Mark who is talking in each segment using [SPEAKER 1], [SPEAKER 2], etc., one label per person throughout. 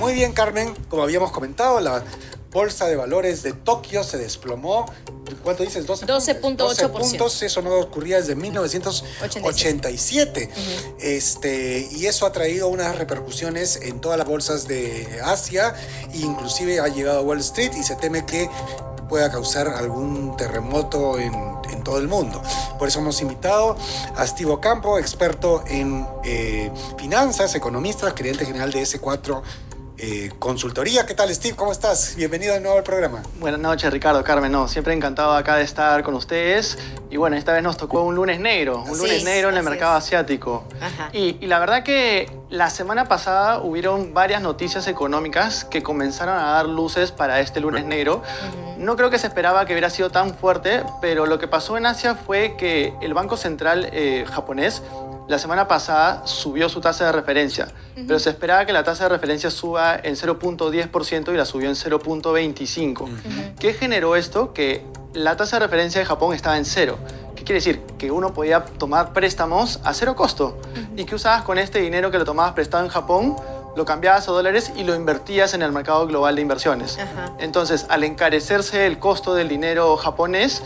[SPEAKER 1] Muy bien, Carmen. Como habíamos comentado, la bolsa de valores de Tokio se desplomó. ¿Cuánto dices?
[SPEAKER 2] 12.8%.
[SPEAKER 1] 12 puntos. Eso no ocurría desde 1987. Y eso ha traído unas repercusiones en todas las bolsas de Asia e inclusive ha llegado a Wall Street y se teme que pueda causar algún terremoto en todo el mundo. Por eso hemos invitado a Steve Ocampo, experto en finanzas, economista, gerente general de S4 Consultoría. ¿Qué tal, Steve? ¿Cómo estás? Bienvenido de nuevo al programa.
[SPEAKER 3] Buenas noches, Ricardo, Carmen. No, siempre encantado acá de estar con ustedes. Y bueno, esta vez nos tocó un lunes negro. Un lunes negro en el mercado asiático. Y la verdad que la semana pasada hubieron varias noticias económicas que comenzaron a dar luces para este lunes negro. No creo que se esperaba que hubiera sido tan fuerte, pero lo que pasó en Asia fue que el Banco Central japonés la semana pasada subió su tasa de referencia, pero se esperaba que la tasa de referencia suba en 0.10% y la subió en 0.25%. ¿Qué generó esto? Que la tasa de referencia de Japón estaba en cero. ¿Qué quiere decir? Que uno podía tomar préstamos a cero costo y que usabas con este dinero que lo tomabas prestado en Japón, lo cambiabas a dólares y lo invertías en el mercado global de inversiones. Entonces, al encarecerse el costo del dinero japonés,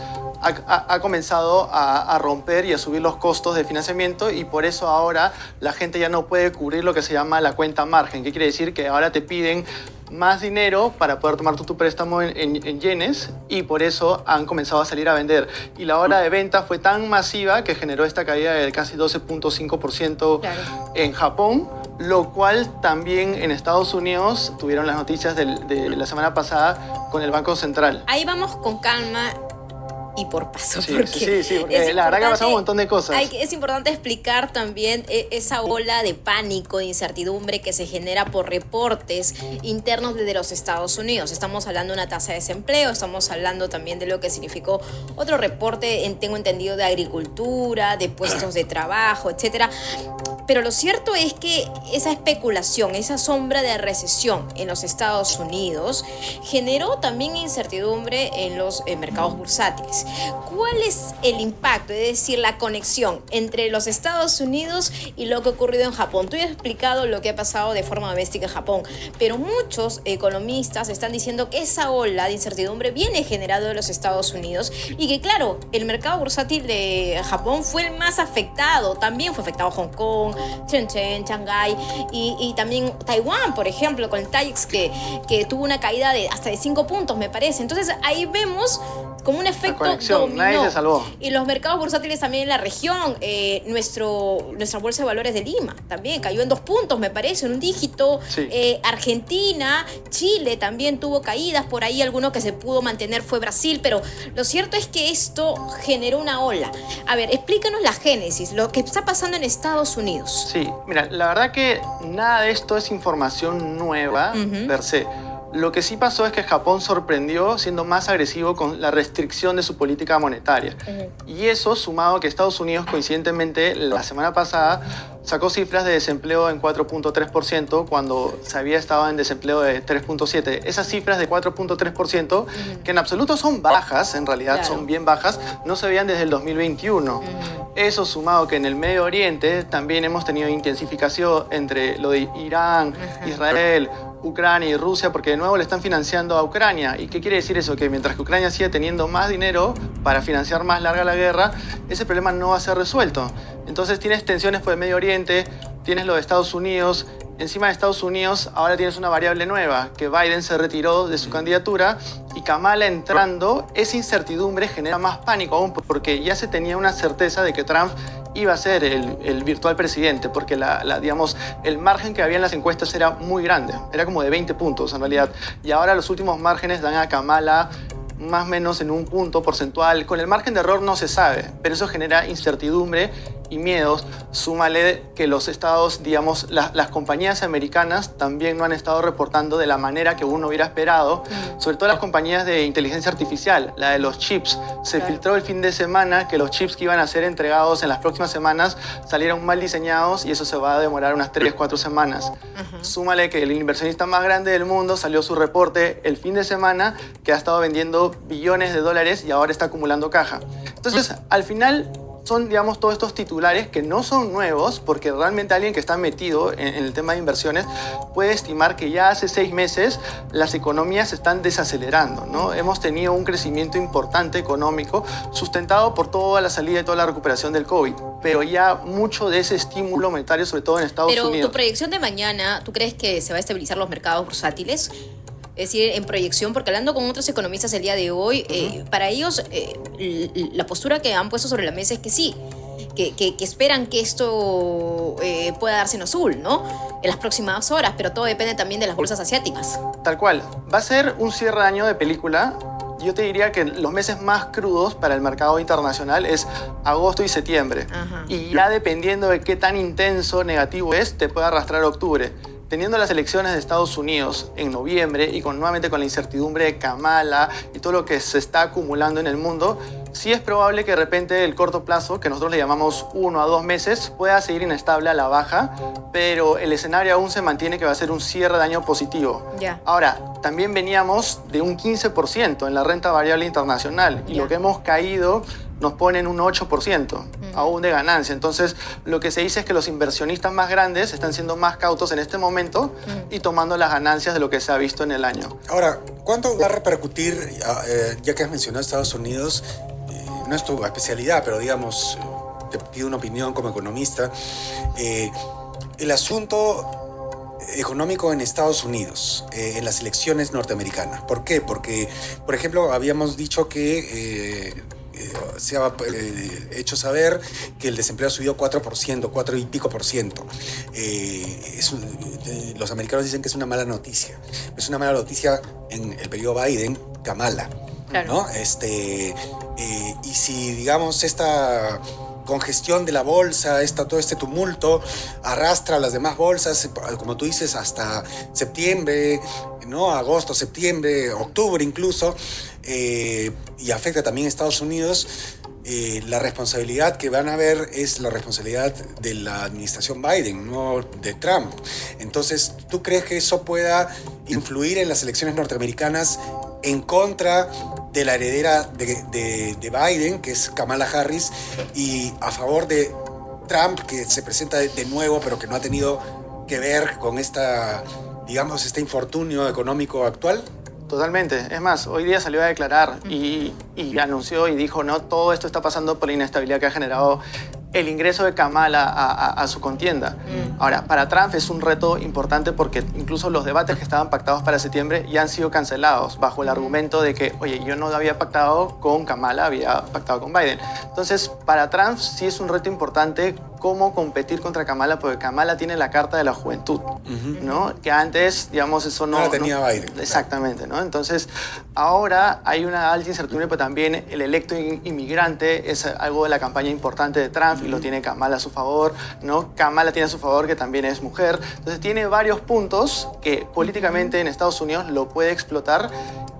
[SPEAKER 3] ha comenzado a romper y a subir los costos de financiamiento y por eso ahora la gente ya no puede cubrir lo que se llama la cuenta margen. ¿Qué quiere decir? Que ahora te piden más dinero para poder tomar tu préstamo en yenes y por eso han comenzado a salir a vender. Y la hora de venta fue tan masiva que generó esta caída de casi 12.5% en Japón, lo cual también en Estados Unidos tuvieron las noticias de la semana pasada con el Banco Central.
[SPEAKER 2] Ahí vamos con calma y por paso.
[SPEAKER 3] Sí, porque la verdad que ha pasado un montón de cosas.
[SPEAKER 2] Es importante explicar también esa ola de pánico, de incertidumbre que se genera por reportes internos desde los Estados Unidos. Estamos hablando de una tasa de desempleo, estamos hablando también de lo que significó otro reporte, tengo entendido, de agricultura, de puestos de trabajo, etcétera. Pero lo cierto es que esa especulación, esa sombra de recesión en los Estados Unidos generó también incertidumbre en los mercados bursátiles. ¿Cuál es el impacto, es decir, la conexión entre los Estados Unidos y lo que ha ocurrido en Japón? Tú ya has explicado lo que ha pasado de forma doméstica en Japón, pero muchos economistas están diciendo que esa ola de incertidumbre viene generado de los Estados Unidos y que, claro, el mercado bursátil de Japón fue el más afectado. También fue afectado Hong Kong, Shenzhen, Shanghái y también Taiwán, por ejemplo, con el TAIEX que tuvo una caída de hasta de 5 puntos, me parece. Entonces ahí vemos como un efecto dominó.
[SPEAKER 3] Nadie se salvó.
[SPEAKER 2] Y los mercados bursátiles también en la región, nuestra bolsa de valores de Lima también cayó en 2 puntos, me parece, en un dígito. Argentina, Chile también tuvo caídas, por ahí alguno que se pudo mantener fue Brasil, pero lo cierto es que esto generó una ola. A ver, explícanos la génesis, lo que está pasando en Estados Unidos.
[SPEAKER 3] Sí, mira, la verdad que nada de esto es información nueva per se. Lo que sí pasó es que Japón sorprendió siendo más agresivo con la restricción de su política monetaria. Y eso, sumado a que Estados Unidos, coincidentemente, la semana pasada sacó cifras de desempleo en 4.3% cuando se había estado en desempleo de 3.7%. Esas cifras de 4.3%, que en absoluto son bajas, en realidad son bien bajas, no se veían desde el 2021. Eso sumado que en el Medio Oriente también hemos tenido intensificación entre lo de Irán, Israel, Ucrania y Rusia, porque de nuevo le están financiando a Ucrania. ¿Y qué quiere decir eso? Que mientras que Ucrania sigue teniendo más dinero para financiar más larga la guerra, ese problema no va a ser resuelto. Entonces tienes tensiones por el Medio Oriente, tienes lo de Estados Unidos. Encima de Estados Unidos ahora tienes una variable nueva, que Biden se retiró de su candidatura y Kamala entrando, esa incertidumbre genera más pánico aún porque ya se tenía una certeza de que Trump iba a ser el virtual presidente, porque digamos, el margen que había en las encuestas era muy grande, era como de 20 puntos en realidad, y ahora los últimos márgenes dan a Kamala más o menos en un punto porcentual. Con el margen de error no se sabe, pero eso genera incertidumbre y miedos. Súmale que los estados, digamos, las compañías americanas también no han estado reportando de la manera que uno hubiera esperado, sobre todo las compañías de inteligencia artificial, la de los chips. Se filtró el fin de semana que los chips que iban a ser entregados en las próximas semanas salieron mal diseñados y eso se va a demorar unas 3-4 semanas. Súmale que el inversionista más grande del mundo salió su reporte el fin de semana que ha estado vendiendo billones de dólares y ahora está acumulando caja. Entonces, al final, son, digamos, todos estos titulares que no son nuevos, porque realmente alguien que está metido en el tema de inversiones puede estimar que ya hace 6 meses las economías se están desacelerando, ¿no? Hemos tenido un crecimiento importante económico sustentado por toda la salida y toda la recuperación del COVID, pero ya mucho de ese estímulo monetario, sobre todo en Estados Unidos.
[SPEAKER 2] Pero tu proyección de mañana, ¿tú crees que se va a estabilizar los mercados bursátiles? Es decir, en proyección, porque hablando con otros economistas el día de hoy, para ellos la postura que han puesto sobre la mesa es que sí, que esperan que esto pueda darse en azul, ¿no? En las próximas horas, pero todo depende también de las bolsas asiáticas.
[SPEAKER 3] Tal cual. Va a ser un cierre de año de película. Yo te diría que los meses más crudos para el mercado internacional es agosto y septiembre.
[SPEAKER 2] Ajá.
[SPEAKER 3] Y ya dependiendo de qué tan intenso negativo es, te puede arrastrar octubre. Teniendo las elecciones de Estados Unidos en noviembre y nuevamente con la incertidumbre de Kamala y todo lo que se está acumulando en el mundo, sí es probable que de repente el corto plazo, que nosotros le llamamos 1 a 2 meses, pueda seguir inestable a la baja, pero el escenario aún se mantiene que va a ser un cierre de año positivo.
[SPEAKER 2] Ya.
[SPEAKER 3] Ahora, también veníamos de un 15% en la renta variable internacional y
[SPEAKER 2] Ya.
[SPEAKER 3] lo que hemos caído nos ponen un 8% aún de ganancia. Entonces, lo que se dice es que los inversionistas más grandes están siendo más cautos en este momento y tomando las ganancias de lo que se ha visto en el año.
[SPEAKER 1] Ahora, ¿cuánto va a repercutir, ya que has mencionado Estados Unidos, no es tu especialidad, pero digamos, te pido una opinión como economista, el asunto económico en Estados Unidos, en las elecciones norteamericanas? ¿Por qué? Porque, por ejemplo, habíamos dicho que se ha hecho saber que el desempleo subió 4%, 4 y pico por ciento. Los americanos dicen que es una mala noticia. Es una mala noticia en el periodo Biden-Kamala.
[SPEAKER 2] Claro.
[SPEAKER 1] ¿No? Y si, digamos, esta congestión de la bolsa, todo este tumulto arrastra a las demás bolsas, como tú dices, hasta septiembre, ¿no? Agosto, septiembre, octubre incluso, y afecta también a Estados Unidos, la responsabilidad que van a ver es la responsabilidad de la administración Biden, no de Trump. Entonces, ¿tú crees que eso pueda influir en las elecciones norteamericanas en contra de la heredera de Biden, que es Kamala Harris, y a favor de Trump, que se presenta de nuevo, pero que no ha tenido que ver con digamos, este infortunio económico actual?
[SPEAKER 3] Totalmente. Es más, hoy día salió a declarar y anunció y dijo, no, todo esto está pasando por la inestabilidad que ha generado el ingreso de Kamala a su contienda. Ahora, para Trump es un reto importante porque incluso los debates que estaban pactados para septiembre ya han sido cancelados bajo el argumento de que, oye, yo no había pactado con Kamala, había pactado con Biden. Entonces, para Trump sí es un reto importante cómo competir contra Kamala, porque Kamala tiene la carta de la juventud, ¿no? Que antes, digamos, eso no...
[SPEAKER 1] No la tenía Biden.
[SPEAKER 3] Exactamente, ¿no? Entonces, ahora hay una alta incertidumbre, pero también el electo inmigrante es algo de la campaña importante de Trump y lo tiene Kamala a su favor, ¿no? Kamala tiene a su favor que también es mujer. Entonces, tiene varios puntos que políticamente en Estados Unidos lo puede explotar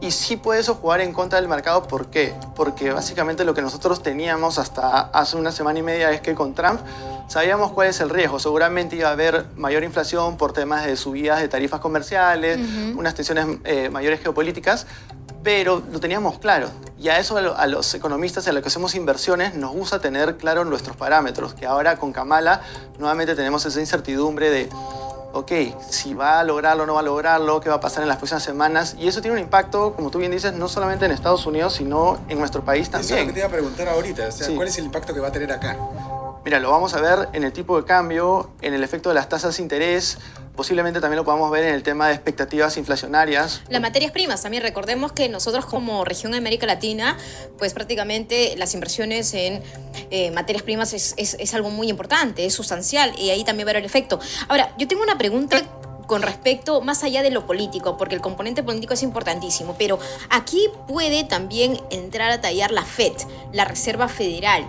[SPEAKER 3] y sí puede eso jugar en contra del mercado. ¿Por qué? Porque básicamente lo que nosotros teníamos hasta hace una semana y media es que con Trump sabíamos cuál es el riesgo. Seguramente iba a haber mayor inflación por temas de subidas de tarifas comerciales, unas tensiones mayores geopolíticas, pero lo teníamos claro. Y a eso a los economistas, a los que hacemos inversiones, nos gusta tener claro nuestros parámetros, que ahora con Kamala nuevamente tenemos esa incertidumbre de, ok, si va a lograrlo o no va a lograrlo, qué va a pasar en las próximas semanas. Y eso tiene un impacto, como tú bien dices, no solamente en Estados Unidos, sino en nuestro país también.
[SPEAKER 1] Eso es lo que te iba a preguntar ahorita. O sea,
[SPEAKER 3] Sí.
[SPEAKER 1] ¿cuál es el impacto que va a tener acá?
[SPEAKER 3] Mira, lo vamos a ver en el tipo de cambio, en el efecto de las tasas de interés, posiblemente también lo podamos ver en el tema de expectativas inflacionarias.
[SPEAKER 2] Las materias primas también, recordemos que nosotros como región de América Latina, pues prácticamente las inversiones en materias primas es algo muy importante, es sustancial y ahí también va a haber el efecto. Ahora, yo tengo una pregunta con respecto, más allá de lo político, porque el componente político es importantísimo, pero aquí puede también entrar a tallar la FED, la Reserva Federal.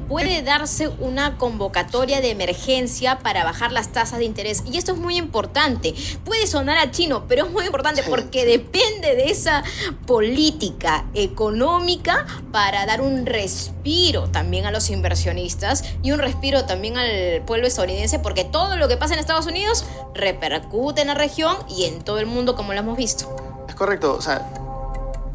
[SPEAKER 2] Puede darse una convocatoria de emergencia para bajar las tasas de interés, y esto es muy importante. Puede sonar a chino, pero es muy importante porque depende de esa política económica para dar un respiro también a los inversionistas y un respiro también al pueblo estadounidense, porque todo lo que pasa en Estados Unidos repercute en la región y en todo el mundo, como lo hemos visto.
[SPEAKER 3] Es correcto, o sea,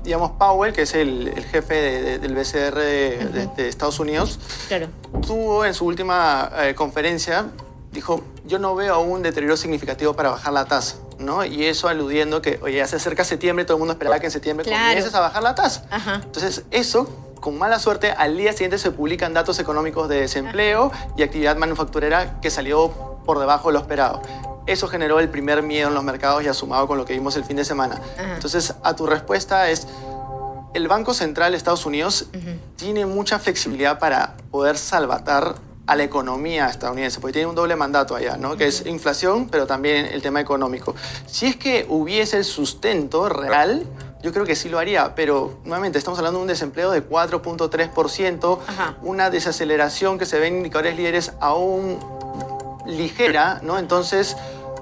[SPEAKER 3] digamos, Powell, que es el jefe del BCR de Estados Unidos,
[SPEAKER 2] Claro.
[SPEAKER 3] tuvo en su última conferencia, dijo, yo no veo aún un deterioro significativo para bajar la tasa, ¿no? Y eso aludiendo que, oye, ya se acerca septiembre, todo el mundo esperaba que en septiembre comiences a bajar la tasa.
[SPEAKER 2] Ajá.
[SPEAKER 3] Entonces, eso, con mala suerte, al día siguiente se publican datos económicos de desempleo y actividad manufacturera que salió por debajo de lo esperado. Eso generó el primer miedo en los mercados y sumado con lo que vimos el fin de semana. Entonces, a tu respuesta es, el Banco Central de Estados Unidos tiene mucha flexibilidad para poder salvatar a la economía estadounidense, porque tiene un doble mandato allá, ¿no? Que es inflación, pero también el tema económico. Si es que hubiese el sustento real, yo creo que sí lo haría, pero nuevamente estamos hablando de un desempleo de 4.3%, una desaceleración que se ve en indicadores líderes aún ligera, ¿no? Entonces,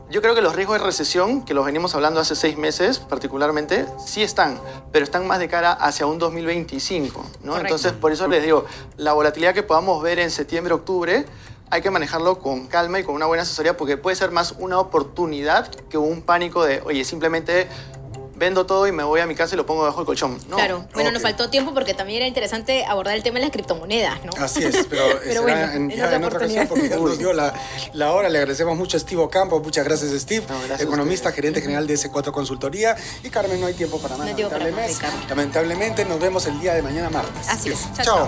[SPEAKER 3] yo creo que los riesgos de recesión, que los venimos hablando hace 6 meses particularmente, sí están, pero están más de cara hacia un 2025, ¿no? Correcto. Entonces, por eso les digo, la volatilidad que podamos ver en septiembre, octubre, hay que manejarlo con calma y con una buena asesoría, porque puede ser más una oportunidad que un pánico de, oye, simplemente vendo todo y me voy a mi casa y lo pongo debajo del colchón. No.
[SPEAKER 2] Claro. Bueno, nos faltó tiempo porque también era interesante abordar el tema de las criptomonedas, ¿no?
[SPEAKER 1] Así es, pero
[SPEAKER 2] bueno,
[SPEAKER 1] en otra ocasión, porque ya nos dio la hora. Le agradecemos mucho a Steve Ocampo. Muchas gracias, Steve. No, gracias economista, gerente general de S4 Consultoría. Y Carmen, no hay tiempo para más,
[SPEAKER 2] lamentablemente.
[SPEAKER 1] Lamentablemente, nos vemos el día de mañana martes.
[SPEAKER 2] Así es.
[SPEAKER 1] Chao.